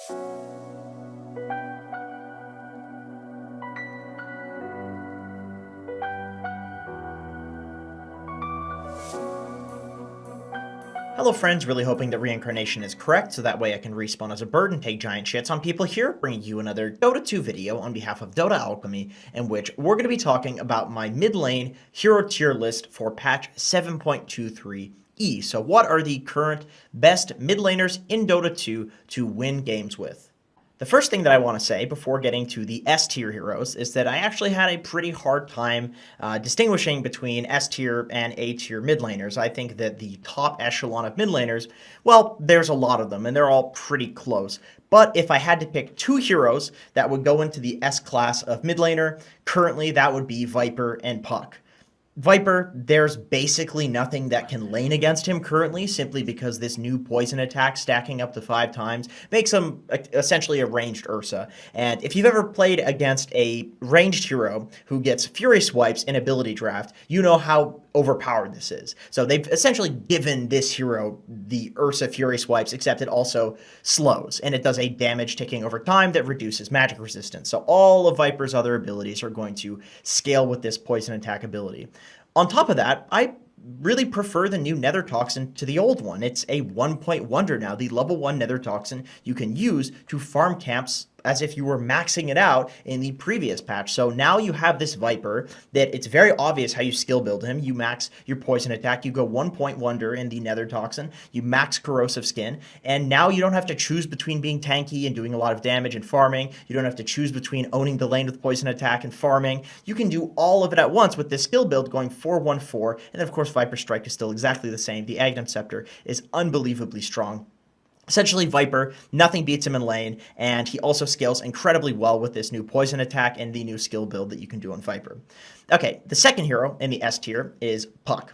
Hello friends, really hoping that reincarnation is correct, so that way I can respawn as a bird and take giant shits on people here, bringing you another Dota 2 video on behalf of Dota Alchemy, in which we're going to be talking about my mid lane hero tier list for patch 7.23E. So what are the current best mid laners in Dota 2 to win games with? The first thing that I want to say before getting to the S tier heroes is that I actually had a pretty hard time distinguishing between S tier and A tier mid laners. I think that the top echelon of mid laners, well, there's a lot of them and they're all pretty close. But if I had to pick two heroes that would go into the S class of mid laner, currently that would be Viper and Puck. Viper, there's basically nothing that can lane against him currently, simply because this new poison attack stacking up to 5 times makes him essentially a ranged Ursa. And if you've ever played against a ranged hero who gets Fury Swipes in ability draft, you know how overpowered this is. So they've essentially given this hero the Ursa Fury Swipes, except it also slows, and it does a damage ticking over time that reduces magic resistance. So all of Viper's other abilities are going to scale with this poison attack ability. On top of that, I really prefer the new Nether Toxin to the old one. It's a 1-point wonder now. The level 1 Nether Toxin you can use to farm camps as if you were maxing it out in the previous patch. So now you have this Viper that it's very obvious how you skill build him. You max your poison attack, you go 1-point wonder in the Nether Toxin, you max corrosive skin, and now you don't have to choose between being tanky and doing a lot of damage and farming. You don't have to choose between owning the lane with poison attack and farming. You can do all of it at once with this skill build going 4-1-4, and then of course Viper Strike is still exactly the same. The Aghanim Scepter is unbelievably strong. Essentially, Viper, nothing beats him in lane, and he also scales incredibly well with this new poison attack and the new skill build that you can do on Viper. Okay, the second hero in the S tier is Puck.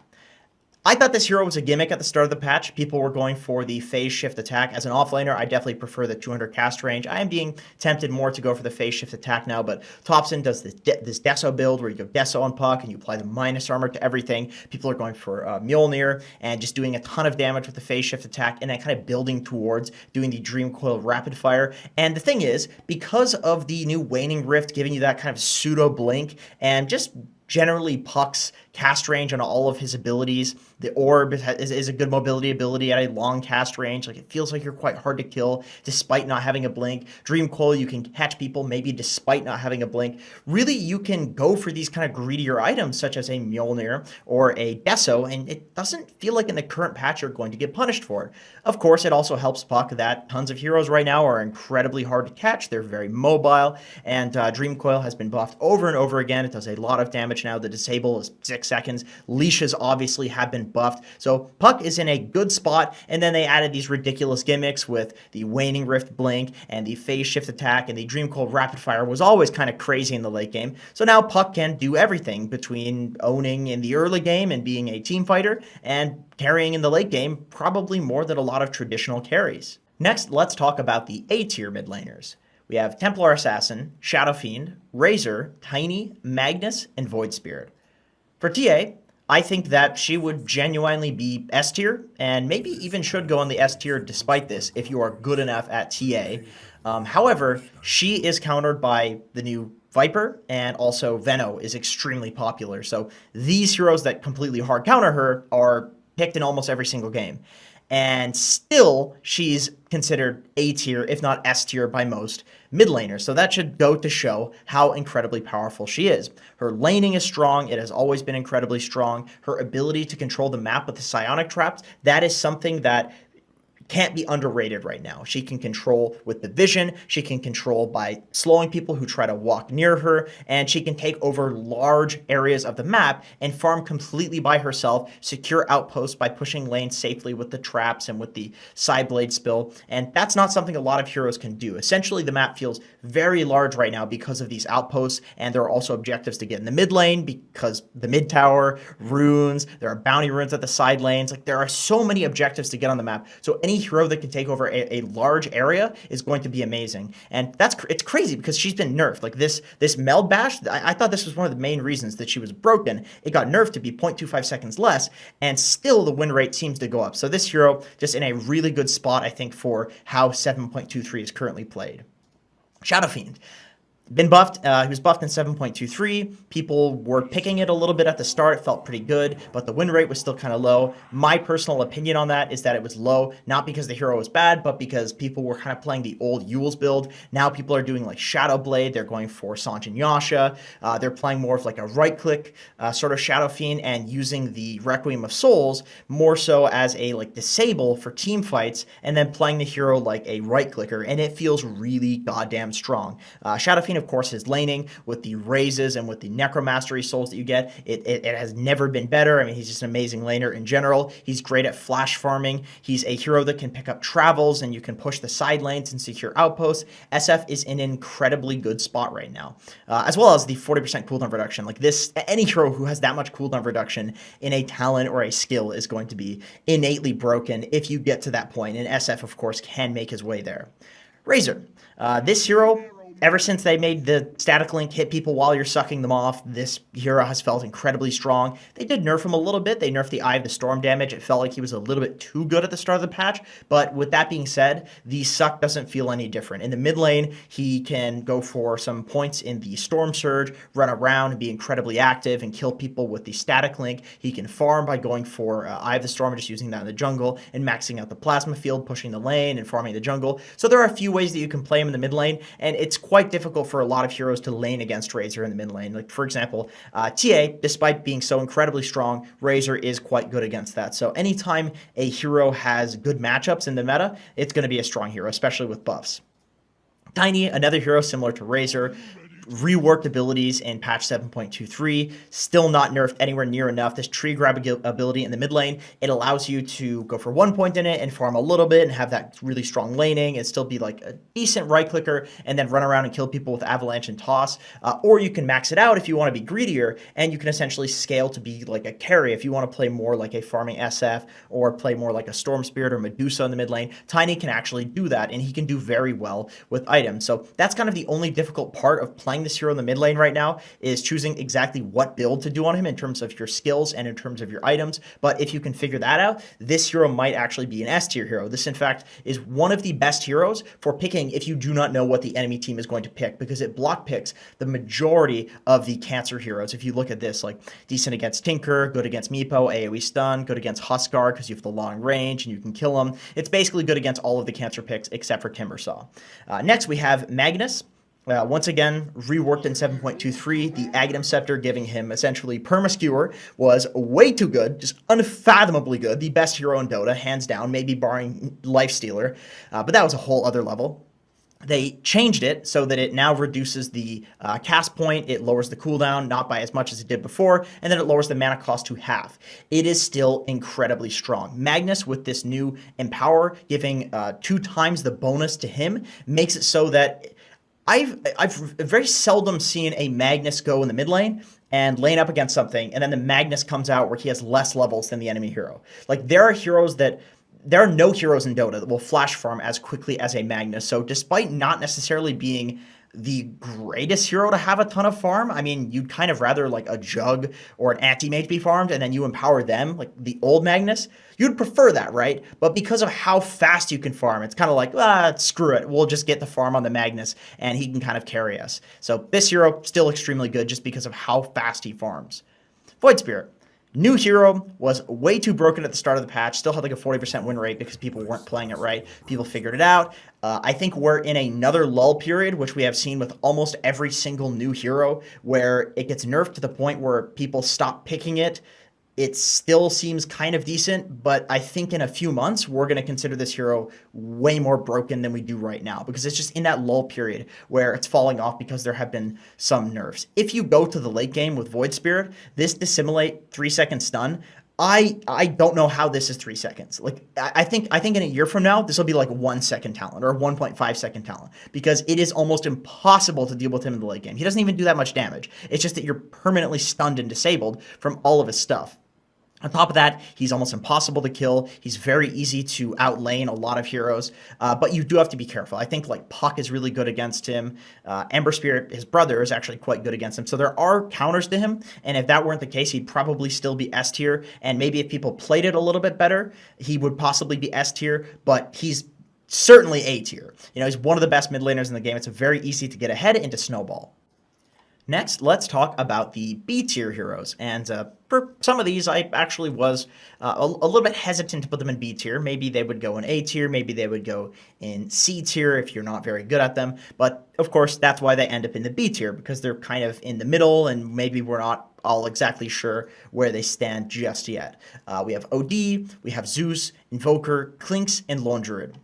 I thought this hero was a gimmick at the start of the patch. People were going for the phase shift attack. As an offlaner, I definitely prefer the 200 cast range. I am being tempted more to go for the phase shift attack now, but Thompson does this Deso build where you go Deso on Puck and you apply the minus armor to everything. People are going for Mjolnir and just doing a ton of damage with the phase shift attack and then kind of building towards doing the Dream Coil rapid fire. And the thing is, because of the new Waning Rift giving you that kind of pseudo blink and just generally Puck's cast range on all of his abilities. The Orb is a good mobility ability at a long cast range. Like, it feels like you're quite hard to kill despite not having a blink. Dream Coil, you can catch people maybe despite not having a blink. Really, you can go for these kind of greedier items such as a Mjolnir or a Deso, and it doesn't feel like in the current patch you're going to get punished for it. Of course, it also helps Puck that tons of heroes right now are incredibly hard to catch. They're very mobile, and Dream Coil has been buffed over and over again. It does a lot of damage now. The disable is 6 seconds. Leashes obviously have been buffed. So Puck is in a good spot, and then they added these ridiculous gimmicks with the Waning Rift Blink and the Phase Shift Attack, and the Dream Cold Rapid Fire was always kind of crazy in the late game. So now Puck can do everything between owning in the early game and being a team fighter, and carrying in the late game, probably more than a lot of traditional carries. Next, let's talk about the A tier mid laners. We have Templar Assassin, Shadow Fiend, Razor, Tiny, Magnus, and Void Spirit. For TA, I think that she would genuinely be S tier, and maybe even should go on the S tier despite this if you are good enough at TA. However, she is countered by the new Viper, and also Veno is extremely popular. So these heroes that completely hard counter her are picked in almost every single game. And still, she's considered A tier, if not S tier by most mid laners. So that should go to show how incredibly powerful she is. Her laning is strong. It has always been incredibly strong. Her ability to control the map with the psionic traps, that is something that can't be underrated right now. She can control with the vision, she can control by slowing people who try to walk near her, and she can take over large areas of the map and farm completely by herself, secure outposts by pushing lanes safely with the traps and with the side blade spill, and that's not something a lot of heroes can do. Essentially, the map feels very large right now because of these outposts, and there are also objectives to get in the mid lane because the mid tower, runes, there are bounty runes at the side lanes. Like, there are so many objectives to get on the map, so any any hero that can take over a large area is going to be amazing. And it's crazy because she's been nerfed. Like this meld bash, I thought this was one of the main reasons that she was broken. It got nerfed to be 0.25 seconds less, and still the win rate seems to go up. So this hero just in a really good spot, I think, for how 7.23 is currently played. Shadow Fiend. Been buffed. He was buffed in 7.23. People were picking it a little bit at the start. It felt pretty good, but the win rate was still kind of low. My personal opinion on that is that it was low, not because the hero was bad, but because people were kind of playing the old Yule's build. Now people are doing like Shadow Blade. They're going for Sanjin Yasha. They're playing more of like a right-click sort of Shadow Fiend and using the Requiem of Souls more so as a like disable for team fights, and then playing the hero like a right-clicker, and it feels really goddamn strong. Shadow Fiend, of course, his laning with the raises and with the Necromastery souls that you get, it has never been better. I mean, he's just an amazing laner in general. He's great at flash farming. He's a hero that can pick up travels, and you can push the side lanes and secure outposts. SF is in an incredibly good spot right now, as well as the 40% cooldown reduction. Like this, any hero who has that much cooldown reduction in a talent or a skill is going to be innately broken if you get to that point, and SF, of course, can make his way there. Razor. This hero, ever since they made the static link hit people while you're sucking them off, this hero has felt incredibly strong. They did nerf him a little bit. They nerfed the Eye of the Storm damage. It felt like he was a little bit too good at the start of the patch, but with that being said, the suck doesn't feel any different. In the mid lane, he can go for some points in the Storm Surge, run around and be incredibly active and kill people with the static link. He can farm by going for Eye of the Storm, just using that in the jungle and maxing out the plasma field, pushing the lane and farming the jungle. So there are a few ways that you can play him in the mid lane, and it's quite difficult for a lot of heroes to lane against Razor in the mid lane. Like, for example, TA, despite being so incredibly strong, Razor is quite good against that. So anytime a hero has good matchups in the meta, it's going to be a strong hero, especially with buffs. Tiny, another hero similar to Razor, reworked abilities in patch 7.23, still not nerfed anywhere near enough. This tree grab ability in the mid lane, it allows you to go for 1 point in it and farm a little bit and have that really strong laning and still be like a decent right clicker and then run around and kill people with avalanche and toss. Or you can max it out if you want to be greedier, and you can essentially scale to be like a carry if you want to play more like a farming SF or play more like a Storm Spirit or Medusa in the mid lane. Tiny can actually do that, and he can do very well with items. So that's kind of the only difficult part of playing this hero in the mid lane right now, is choosing exactly what build to do on him in terms of your skills and in terms of your items. But if you can figure that out, this hero might actually be an S tier hero. This, in fact, is one of the best heroes for picking if you do not know what the enemy team is going to pick, because it block picks the majority of the cancer heroes. If you look at this, like decent against Tinker, good against Meepo, AoE stun, good against Huskar because you have the long range and you can kill him. It's basically good against all of the cancer picks except for Timbersaw. Next, we have Magnus. Once again, reworked in 7.23, the Aghanim Scepter giving him essentially Permaskewer was way too good, just unfathomably good, the best hero in Dota, hands down, maybe barring Lifestealer, but that was a whole other level. They changed it so that it now reduces the cast point, it lowers the cooldown, not by as much as it did before, and then it lowers the mana cost to half. It is still incredibly strong. Magnus, with this new Empower, giving 2 times the bonus to him, makes it so that I've very seldom seen a Magnus go in the mid lane and lane up against something, and then the Magnus comes out where he has less levels than the enemy hero. Like, there are no heroes in Dota that will flash farm as quickly as a Magnus. So despite not necessarily being the greatest hero to have a ton of farm, I mean, you'd kind of rather like a Jug or an Anti-Mage be farmed and then you empower them, like the old Magnus. You'd prefer that, right? But because of how fast you can farm, it's kind of like, screw it. We'll just get the farm on the Magnus and he can kind of carry us. So this hero, still extremely good just because of how fast he farms. Void Spirit. New hero, was way too broken at the start of the patch, still had like a 40% win rate because people weren't playing it right. People figured it out. I think we're in another lull period, which we have seen with almost every single new hero, where it gets nerfed to the point where people stop picking it. It still seems kind of decent, but I think in a few months, we're going to consider this hero way more broken than we do right now, because it's just in that lull period where it's falling off because there have been some nerfs. If you go to the late game with Void Spirit, this Dissimulate 3-second stun, I don't know how this is 3 seconds. Like, I think in a year from now, this will be like 1 second talent or 1.5 second talent, because it is almost impossible to deal with him in the late game. He doesn't even do that much damage. It's just that you're permanently stunned and disabled from all of his stuff. On top of that, he's almost impossible to kill. He's very easy to outlane a lot of heroes, but you do have to be careful. I think like Puck is really good against him. Ember Spirit, his brother, is actually quite good against him. So there are counters to him, and if that weren't the case, he'd probably still be S tier. And maybe if people played it a little bit better, he would possibly be S tier. But he's certainly A tier. You know, he's one of the best mid laners in the game. It's very easy to get ahead into Snowball. Next, let's talk about the B tier heroes. And for some of these, I actually was a little bit hesitant to put them in B tier. Maybe they would go in A tier, maybe they would go in C tier if you're not very good at them. But of course, that's why they end up in the B tier, because they're kind of in the middle and maybe we're not all exactly sure where they stand just yet. We have OD, we have Zeus, Invoker, Clinks, and Lone Druid.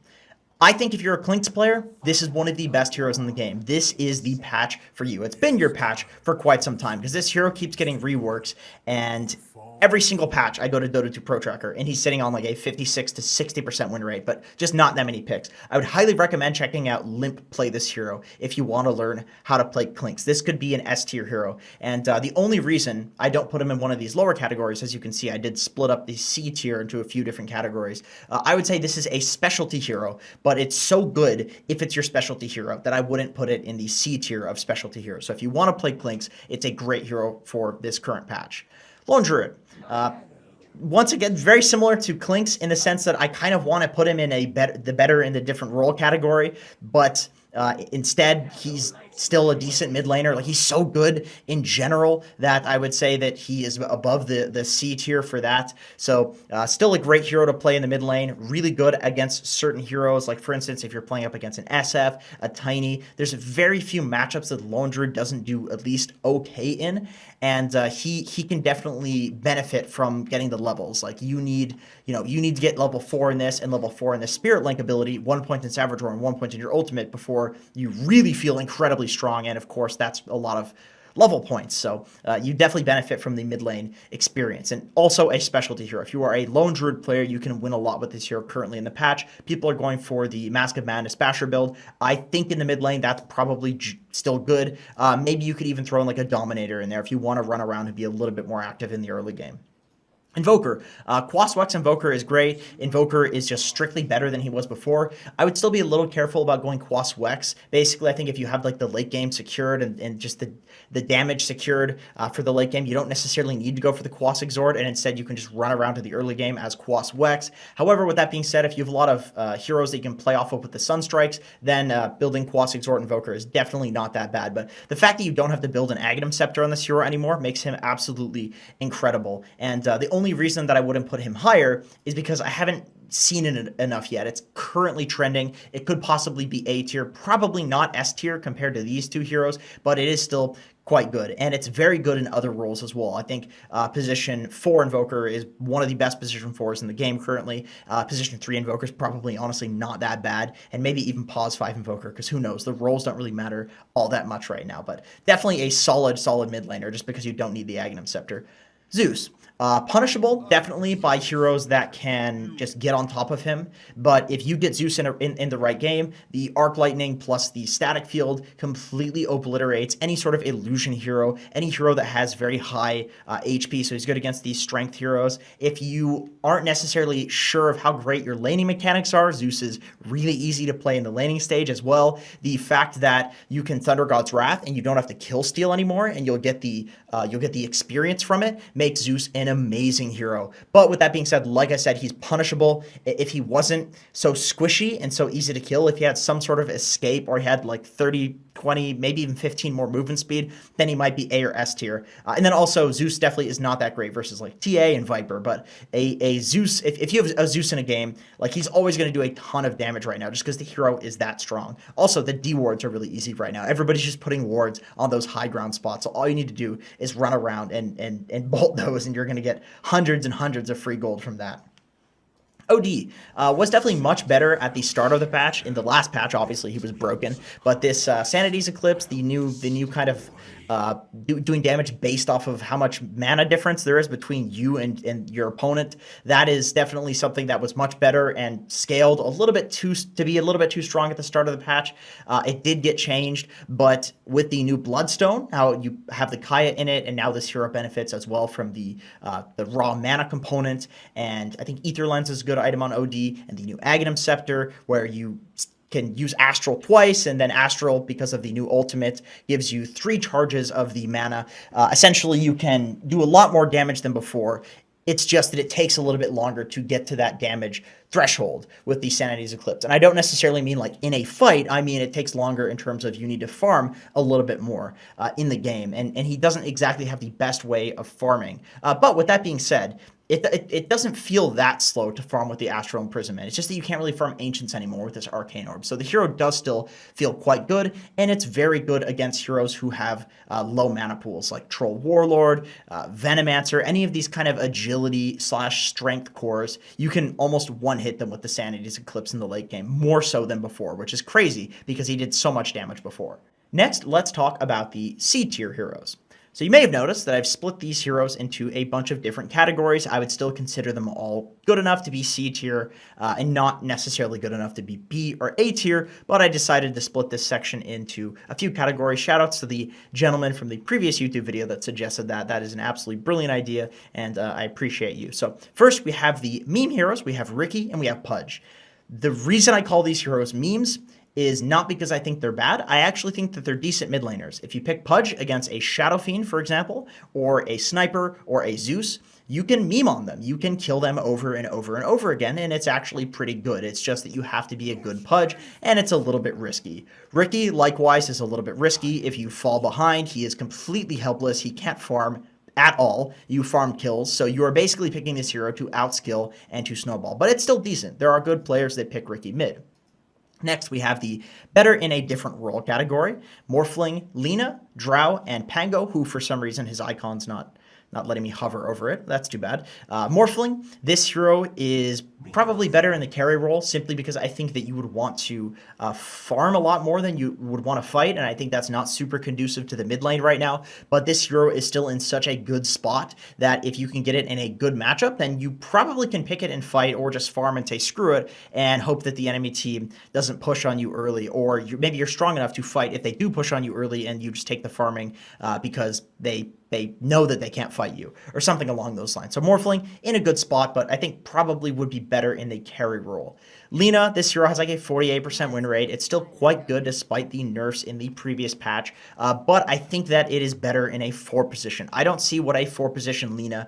I think if you're a Clinks player, this is one of the best heroes in the game. This is the patch for you. It's been your patch for quite some time because this hero keeps getting reworks, and every single patch I go to Dota 2 Pro Tracker and he's sitting on like a 56 to 60% win rate, but just not that many picks. I would highly recommend checking out Limp Play this hero if you want to learn how to play Clinks. This could be an S tier hero, and the only reason I don't put him in one of these lower categories, as you can see, I did split up the C tier into a few different categories. I would say this is a specialty hero, but it's so good if it's your specialty hero that I wouldn't put it in the C tier of specialty heroes. So if you want to play Clinks, it's a great hero for this current patch. Lone Druid. Once again, very similar to Clinks in the sense that I kind of want to put him in the better in the different role category, but instead he's still a decent mid laner. Like, he's so good in general that I would say that he is above the C tier for that. So still a great hero to play in the mid lane. Really good against certain heroes. Like, for instance, if you're playing up against an SF, a Tiny, there's very few matchups that Lone Druid doesn't do at least okay in. And he can definitely benefit from getting the levels. Like, you need to get level 4 in this and level 4 in the Spirit Link ability, 1 point in Savage Roar and 1 point in your ultimate before you really feel incredibly strong. And of course, that's a lot of level points. So you definitely benefit from the mid lane experience, and also a specialty hero. If you are a Lone Druid player, you can win a lot with this hero currently in the patch. People are going for the Mask of Madness Basher build. I think in the mid lane, that's probably still good. Maybe you could even throw in like a Dominator in there if you want to run around and be a little bit more active in the early game. Invoker. Quaswex Invoker is great. Invoker is just strictly better than he was before. I would still be a little careful about going Quaswex. Basically, I think if you have like the late game secured and just the damage secured for the late game, you don't necessarily need to go for the Quas Exhort, and instead you can just run around to the early game as Quaswex. However, with that being said, if you have a lot of heroes that you can play off of with the Sunstrikes, then building Quas Exhort Invoker is definitely not that bad. But the fact that you don't have to build an Aghanim Scepter on this hero anymore makes him absolutely incredible. And the only reason that I wouldn't put him higher is because I haven't seen it enough yet. It's currently trending. It could possibly be A tier, probably not S tier compared to these two heroes, but it is still quite good, and it's very good in other roles as well. I think position 4 Invoker is one of the best position 4s in the game currently. Position 3 Invoker is probably honestly not that bad, and maybe even pause 5 Invoker, because who knows, the roles don't really matter all that much right now, but definitely a solid mid laner just because you don't need the Aghanim Scepter. Zeus. Punishable, definitely, by heroes that can just get on top of him. But if you get Zeus in the right game, the Arc Lightning plus the Static Field completely obliterates any sort of illusion hero, any hero that has very high HP, so he's good against these strength heroes. If you aren't necessarily sure of how great your laning mechanics are, Zeus is really easy to play in the laning stage as well. The fact that you can Thunder God's Wrath and you don't have to kill steal anymore, and you'll get the experience from it, makes Zeus an amazing hero. But with that being said, like I said, he's punishable. If he wasn't so squishy and so easy to kill, if he had some sort of escape or he had like 30, 20, maybe even 15 more movement speed, then he might be A or S tier. And then also Zeus definitely is not that great versus like TA and Viper, but a Zeus, if you have a Zeus in a game, like, he's always going to do a ton of damage right now just because the hero is that strong. Also, the D wards are really easy right now. Everybody's just putting wards on those high ground spots, so all you need to do is run around and bolt those, and you're going to get hundreds and hundreds of free gold from that. OD was definitely much better at the start of the patch. In the last patch, obviously, he was broken. But this Sanity's Eclipse, the new kind of doing damage based off of how much mana difference there is between you and your opponent. That is definitely something that was much better and scaled a little bit to be a little bit too strong at the start of the patch. It did get changed, but with the new Bloodstone, how you have the Kaya in it, and now this hero benefits as well from the raw mana component. And I think Ether Lens is a good item on OD, and the new Aghanim Scepter, where you can use Astral twice, and then Astral, because of the new ultimate, gives you 3 charges of the mana. Essentially, you can do a lot more damage than before. It's just that it takes a little bit longer to get to that damage threshold with the Sanity's Eclipse. And I don't necessarily mean like in a fight. I mean it takes longer in terms of you need to farm a little bit more in the game. And he doesn't exactly have the best way of farming. But with that being said, it doesn't feel that slow to farm with the Astral Imprisonment. It's just that you can't really farm Ancients anymore with this Arcane Orb. So the hero does still feel quite good, and it's very good against heroes who have low mana pools, like Troll Warlord, Venomancer, any of these kind of agility/strength cores. You can almost one-hit them with the Sanity's Eclipse in the late game, more so than before, which is crazy because he did so much damage before. Next, let's talk about the C-tier heroes. So you may have noticed that I've split these heroes into a bunch of different categories. I would still consider them all good enough to be C tier and not necessarily good enough to be B or A tier, but I decided to split this section into a few categories. Shoutouts to the gentleman from the previous YouTube video that suggested that. That is an absolutely brilliant idea, and I appreciate you. So first, we have the meme heroes. We have Ricky and we have Pudge. The reason I call these heroes memes is not because I think they're bad. I actually think that they're decent mid laners. If you pick Pudge against a Shadow Fiend, for example, or a Sniper, or a Zeus, you can meme on them. You can kill them over and over and over again, and it's actually pretty good. It's just that you have to be a good Pudge, and it's a little bit risky. Ricky, likewise, is a little bit risky. If you fall behind, he is completely helpless. He can't farm at all. You farm kills, so you are basically picking this hero to outskill and to snowball. But it's still decent. There are good players that pick Ricky mid. Next, we have the better in a different role category. Morphling, Lina, Drow, and Pango, who for some reason his icon's not letting me hover over it. That's too bad. Morphling, this hero is probably better in the carry role simply because I think that you would want to farm a lot more than you would want to fight, and I think that's not super conducive to the mid lane right now, but this hero is still in such a good spot that if you can get it in a good matchup, then you probably can pick it and fight or just farm and say screw it and hope that the enemy team doesn't push on you early, or maybe you're strong enough to fight if they do push on you early and you just take the farming because they know that they can't fight you, or something along those lines. So Morphling in a good spot, but I think probably would be better in the carry role. Lina, this hero has like a 48% win rate. It's still quite good despite the nerfs in the previous patch, but I think that it is better in a 4 position. I don't see what a 4 position Lina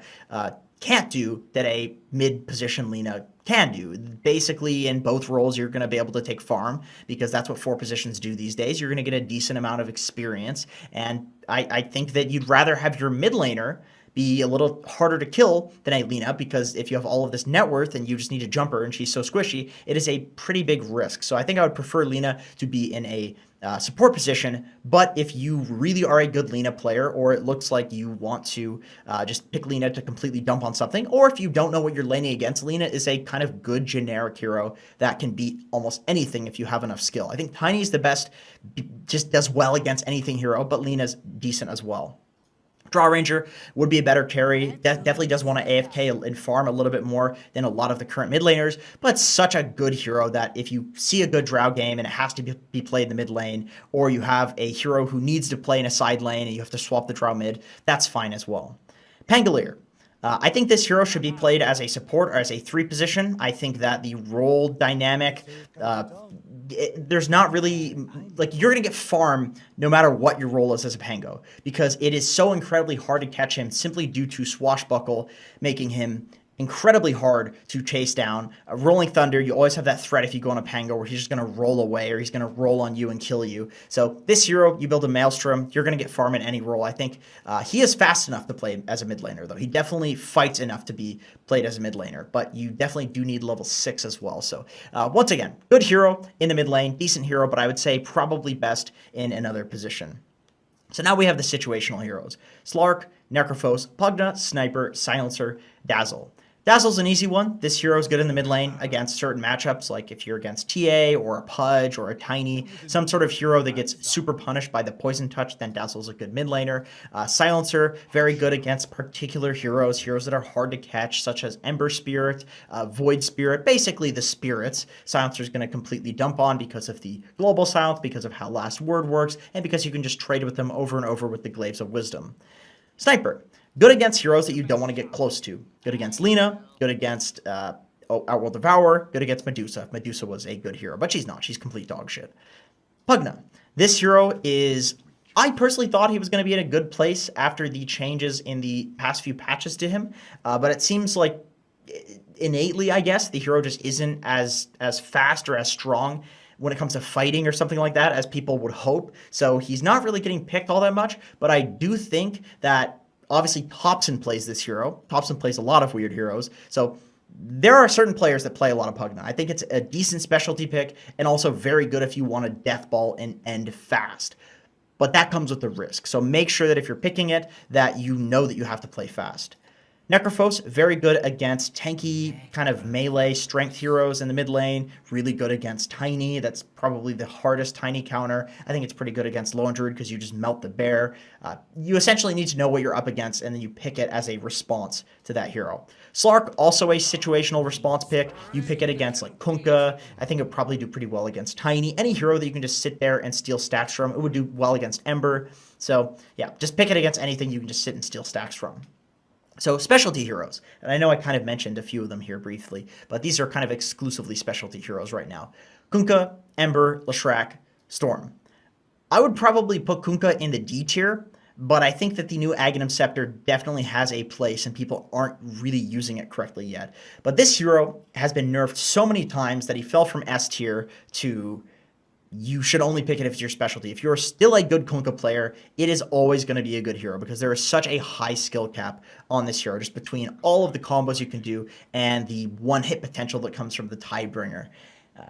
can't do that a mid position Lina can do. Basically, in both roles, you're going to be able to take farm because that's what 4 positions do these days. You're going to get a decent amount of experience, and I think that you'd rather have your mid laner be a little harder to kill than a Lina, because if you have all of this net worth and you just need a jumper and she's so squishy, it is a pretty big risk. So I think I would prefer Lina to be in a support position, but if you really are a good Lina player, or it looks like you want to just pick Lina to completely dump on something, or if you don't know what you're laning against, Lina is a kind of good generic hero that can beat almost anything if you have enough skill. I think Tiny is the best, just does well against anything hero, but Lina's decent as well. Draw Ranger would be a better carry. Definitely does want to AFK and farm a little bit more than a lot of the current mid laners, but such a good hero that if you see a good Drow game and it has to be played in the mid lane, or you have a hero who needs to play in a side lane and you have to swap the Drow mid, that's fine as well. Pangolier. I think this hero should be played as a support or as a 3 position. I think that the role dynamic, there's not really, like, you're going to get farm no matter what your role is as a Pango, because it is so incredibly hard to catch him simply due to Swashbuckle making him incredibly hard to chase down. Rolling Thunder, you always have that threat if you go on a Pango where he's just going to roll away, or he's going to roll on you and kill you. So this hero, you build a Maelstrom, you're going to get farm in any role. I think he is fast enough to play as a mid laner, though. He definitely fights enough to be played as a mid laner, but you definitely do need level 6 as well. So once again, good hero in the mid lane, decent hero, but I would say probably best in another position. So now we have the situational heroes: Slark, Necrophos, Pugna, Sniper, Silencer, Dazzle. Dazzle's an easy one. This hero is good in the mid lane against certain matchups, like if you're against TA or a Pudge or a Tiny, some sort of hero that gets super punished by the poison touch, then Dazzle's a good mid laner. Silencer, very good against particular heroes that are hard to catch, such as Ember Spirit, Void Spirit, basically the spirits. Silencer's going to completely dump on because of the global silence, because of how Last Word works, and because you can just trade with them over and over with the Glaives of Wisdom. Sniper, good against heroes that you don't want to get close to. Good against Lina, good against Outworld Devourer, good against Medusa. If Medusa was a good hero, but she's not. She's complete dog shit. Pugna. This hero is... I personally thought he was going to be in a good place after the changes in the past few patches to him, but it seems like innately, I guess, the hero just isn't as fast or as strong when it comes to fighting or something like that as people would hope. So he's not really getting picked all that much, but I do think that obviously Thompson plays this hero. Thompson plays a lot of weird heroes. So there are certain players that play a lot of Pugna. I think it's a decent specialty pick and also very good if you want to death ball and end fast. But that comes with the risk. So make sure that if you're picking it, that you know that you have to play fast. Necrophos, very good against tanky kind of melee strength heroes in the mid lane. Really good against Tiny. That's probably the hardest Tiny counter. I think it's pretty good against Lone Druid because you just melt the bear. You essentially need to know what you're up against, and then you pick it as a response to that hero. Slark, also a situational response pick. You pick it against like Kunkka. I think it would probably do pretty well against Tiny. Any hero that you can just sit there and steal stacks from, it would do well against Ember. So yeah, just pick it against anything you can just sit and steal stacks from. So specialty heroes, and I know I kind of mentioned a few of them here briefly, but these are kind of exclusively specialty heroes right now. Kunkka, Ember, Leshrac, Storm. I would probably put Kunkka in the D tier, but I think that the new Aghanim Scepter definitely has a place and people aren't really using it correctly yet. But this hero has been nerfed so many times that he fell from S tier to... You should only pick it if it's your specialty. If you're still a good Kunkka player, it is always going to be a good hero because there is such a high skill cap on this hero, just between all of the combos you can do and the one-hit potential that comes from the Tidebringer.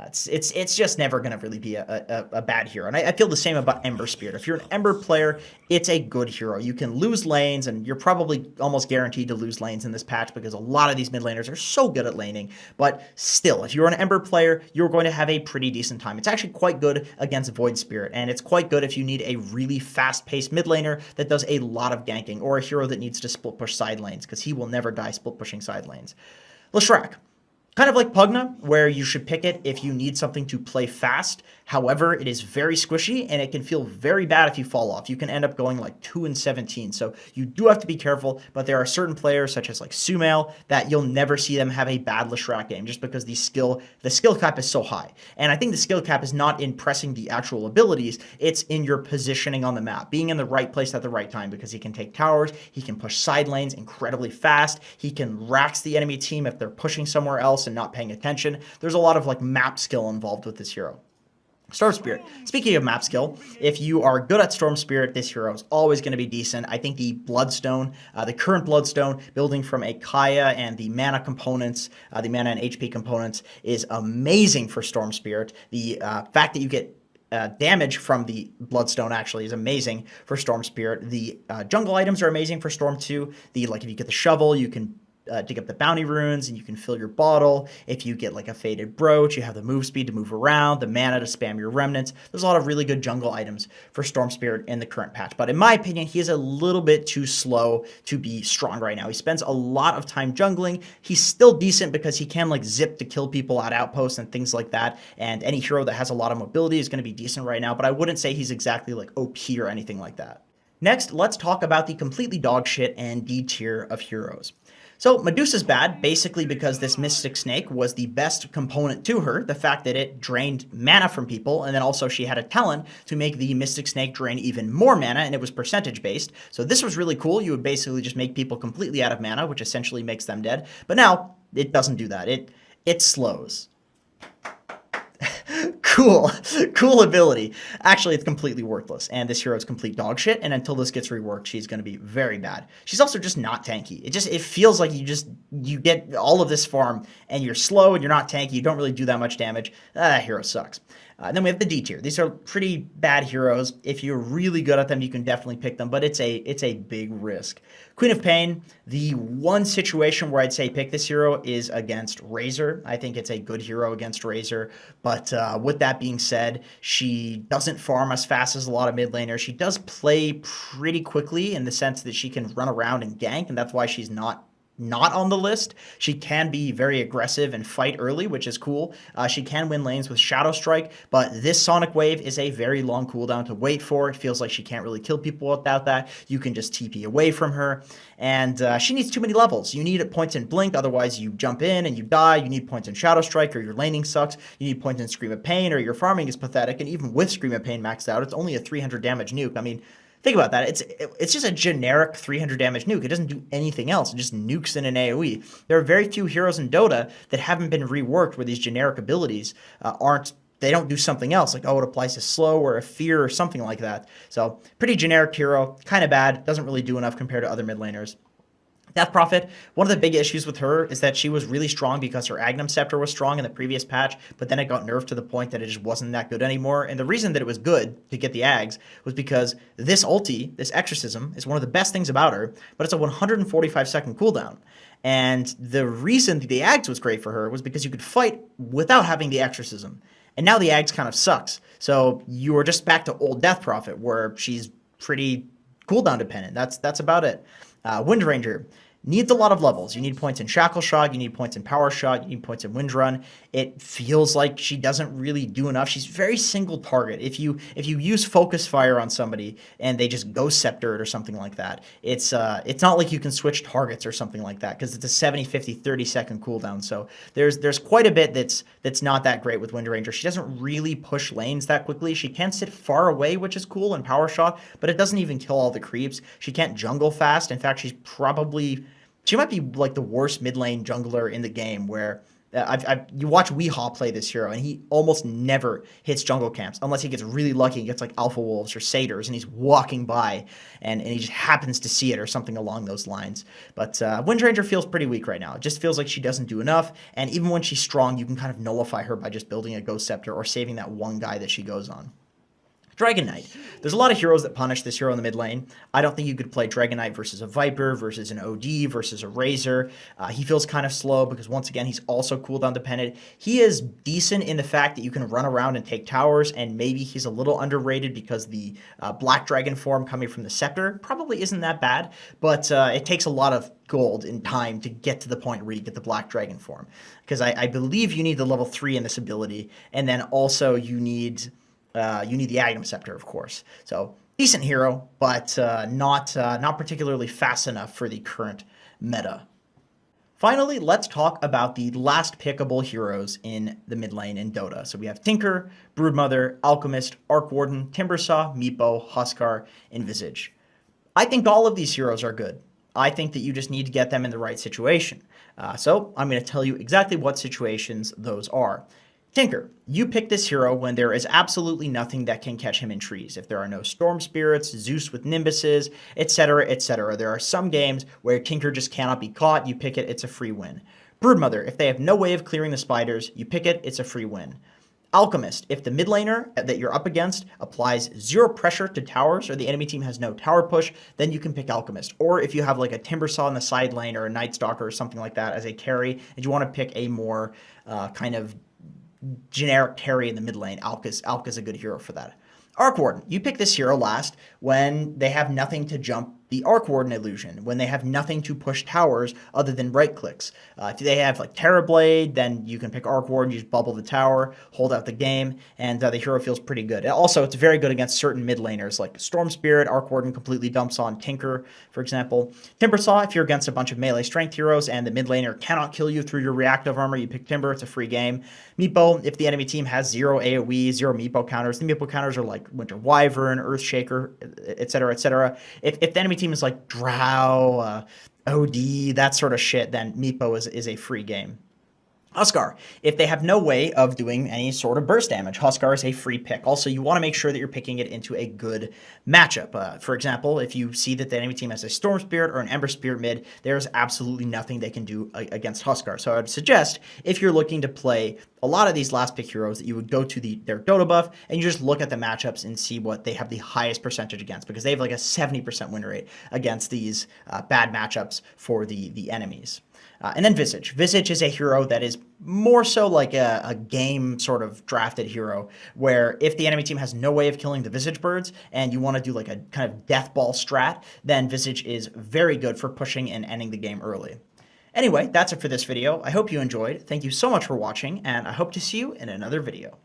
It's just never going to really be a bad hero. And I feel the same about Ember Spirit. If you're an Ember player, it's a good hero. You can lose lanes, and you're probably almost guaranteed to lose lanes in this patch because a lot of these mid laners are so good at laning. But still, if you're an Ember player, you're going to have a pretty decent time. It's actually quite good against Void Spirit, and it's quite good if you need a really fast-paced mid laner that does a lot of ganking, or a hero that needs to split push side lanes, because he will never die split pushing side lanes. Leshrac. Kind of like Pugna, where you should pick it if you need something to play fast. However, it is very squishy, and it can feel very bad if you fall off. You can end up going like 2-17, so you do have to be careful, but there are certain players, such as like Sumail, that you'll never see them have a bad Leshrac game, just because the skill cap is so high. And I think the skill cap is not in pressing the actual abilities, it's in your positioning on the map, being in the right place at the right time, because he can take towers, he can push side lanes incredibly fast, he can rax the enemy team if they're pushing somewhere else and not paying attention. There's a lot of like map skill involved with this hero. Storm Spirit. Speaking of map skill, if you are good at Storm Spirit, this hero is always going to be decent. I think the Bloodstone, the current Bloodstone, building from a Kaya and the mana components, the mana and HP components, is amazing for Storm Spirit. The fact that you get damage from the Bloodstone actually is amazing for Storm Spirit. The jungle items are amazing for Storm 2. If you get the shovel, you can dig up the bounty runes and you can fill your bottle. If you get like a faded brooch, you have the move speed to move around, the mana to spam your remnants. There's a lot of really good jungle items for Storm Spirit in the current patch. But in my opinion, he is a little bit too slow to be strong right now. He spends a lot of time jungling. He's still decent because he can like zip to kill people at outposts and things like that. And any hero that has a lot of mobility is going to be decent right now. But I wouldn't say he's exactly like OP or anything like that. Next, let's talk about the completely dog shit and D tier of heroes. So Medusa's bad, basically because this Mystic Snake was the best component to her, the fact that it drained mana from people, and then also she had a talent to make the Mystic Snake drain even more mana, and it was percentage-based. So this was really cool. You would basically just make people completely out of mana, which essentially makes them dead. But now, it doesn't do that. It slows. Cool ability. Actually, it's completely worthless, and this hero is complete dog shit, and until this gets reworked, she's going to be very bad. She's also just not tanky. It feels like you get all of this farm, and you're slow, and you're not tanky, you don't really do that much damage. That hero sucks. And then we have the D tier. These are pretty bad heroes. If you're really good at them, you can definitely pick them, but it's a big risk. Queen of Pain, the one situation where I'd say pick this hero is against Razor. I think it's a good hero against Razor, but with that being said, she doesn't farm as fast as a lot of mid laners. She does play pretty quickly in the sense that she can run around and gank, and that's why she's not on the list. She can be very aggressive and fight early, which is cool. She can win lanes with Shadow Strike, but this Sonic Wave is a very long cooldown to wait for. It feels like she can't really kill people without that. You can just TP away from her, and she needs too many levels. You need points in Blink, otherwise you jump in and you die. You need points in Shadow Strike, or your laning sucks. You need points in Scream of Pain, or your farming is pathetic, and even with Scream of Pain maxed out, it's only a 300 damage nuke. I mean, think about that. It's just a generic 300 damage nuke. It doesn't do anything else. It just nukes in an AoE. There are very few heroes in Dota that haven't been reworked where these generic abilities they don't do something else, like, oh, it applies to slow or a fear or something like that. So pretty generic hero, kind of bad, doesn't really do enough compared to other mid laners. Death Prophet, one of the big issues with her is that she was really strong because her Agnum Scepter was strong in the previous patch, but then it got nerfed to the point that it just wasn't that good anymore. And the reason that it was good to get the Ags was because this ulti, this Exorcism, is one of the best things about her, but it's a 145-second cooldown. And the reason that the Ags was great for her was because you could fight without having the Exorcism. And now the Ags kind of sucks. So you are just back to old Death Prophet, where she's pretty cooldown dependent. That's about it. Wind Ranger needs a lot of levels. You need points in Shackle Shot, you need points in Power Shot, you need points in Wind Run. It feels like she doesn't really do enough. She's very single target. If you use Focus Fire on somebody and they just Ghost Scepter it or something like that, it's not like you can switch targets or something like that, because it's a 70, 50, 30-second cooldown. So there's quite a bit that's not that great with Wind Ranger. She doesn't really push lanes that quickly. She can sit far away, which is cool, in Power Shot, but it doesn't even kill all the creeps. She can't jungle fast. In fact, she might be like the worst mid lane jungler in the game, where you watch Weehaw play this hero, and he almost never hits jungle camps unless he gets really lucky and gets like Alpha Wolves or Satyrs, and he's walking by and he just happens to see it or something along those lines. But Wind Ranger feels pretty weak right now. It just feels like she doesn't do enough, and even when she's strong, you can kind of nullify her by just building a Ghost Scepter or saving that one guy that she goes on. Dragon Knight. There's a lot of heroes that punish this hero in the mid lane. I don't think you could play Dragon Knight versus a Viper, versus an OD, versus a Razor. He feels kind of slow because, once again, he's also cooldown dependent. He is decent in the fact that you can run around and take towers, and maybe he's a little underrated because the Black Dragon form coming from the Scepter probably isn't that bad, but it takes a lot of gold in time to get to the point where you get the Black Dragon form. Because I believe you need the level 3 in this ability, and then also you need the Agnum Scepter, of course. So decent hero, but not particularly fast enough for the current meta. Finally, let's talk about the last pickable heroes in the mid lane in Dota. So we have Tinker, Broodmother, Alchemist, Arc Warden, Timbersaw, Meepo, Huskar, and Visage. I think all of these heroes are good. I think that you just need to get them in the right situation. So I'm going to tell you exactly what situations those are. Tinker, you pick this hero when there is absolutely nothing that can catch him in trees. If there are no Storm Spirits, Zeus with Nimbuses, etc., etc. There are some games where Tinker just cannot be caught. You pick it, it's a free win. Broodmother, if they have no way of clearing the spiders, you pick it, it's a free win. Alchemist, if the mid laner that you're up against applies 0 pressure to towers, or the enemy team has no tower push, then you can pick Alchemist. Or if you have like a Timbersaw in the side lane or a Night Stalker or something like that as a carry, and you want to pick a more kind of generic carry in the mid lane, Alka's a good hero for that. Arc Warden, you pick this hero last when they have nothing to jump the Arc Warden illusion, when they have nothing to push towers other than right clicks. If they have like Terrorblade, then you can pick Arc Warden, you just bubble the tower, hold out the game, and the hero feels pretty good. Also, it's very good against certain mid laners like Storm Spirit. Arc Warden completely dumps on Tinker, for example. Timbersaw, if you're against a bunch of melee strength heroes and the mid laner cannot kill you through your reactive armor, you pick Timber, it's a free game. Meepo, if the enemy team has 0 AoE, 0 Meepo counters, the Meepo counters are like Winter Wyvern, Earthshaker, etc., etc. If the enemy team is like Drow, OD, that sort of shit, then Meepo is a free game. Huskar, if they have no way of doing any sort of burst damage, Huskar is a free pick. Also, you want to make sure that you're picking it into a good matchup. For example, if you see that the enemy team has a Storm Spirit or an Ember Spirit mid, there's absolutely nothing they can do against Huskar. So I would suggest, if you're looking to play a lot of these last pick heroes, that you would go to their Dota buff and you just look at the matchups and see what they have the highest percentage against, because they have like a 70% win rate against these bad matchups for the enemies. And then Visage. Visage is a hero that is more so like a game sort of drafted hero, where if the enemy team has no way of killing the Visage birds and you want to do like a kind of death ball strat, then Visage is very good for pushing and ending the game early. Anyway, that's it for this video. I hope you enjoyed. Thank you so much for watching, and I hope to see you in another video.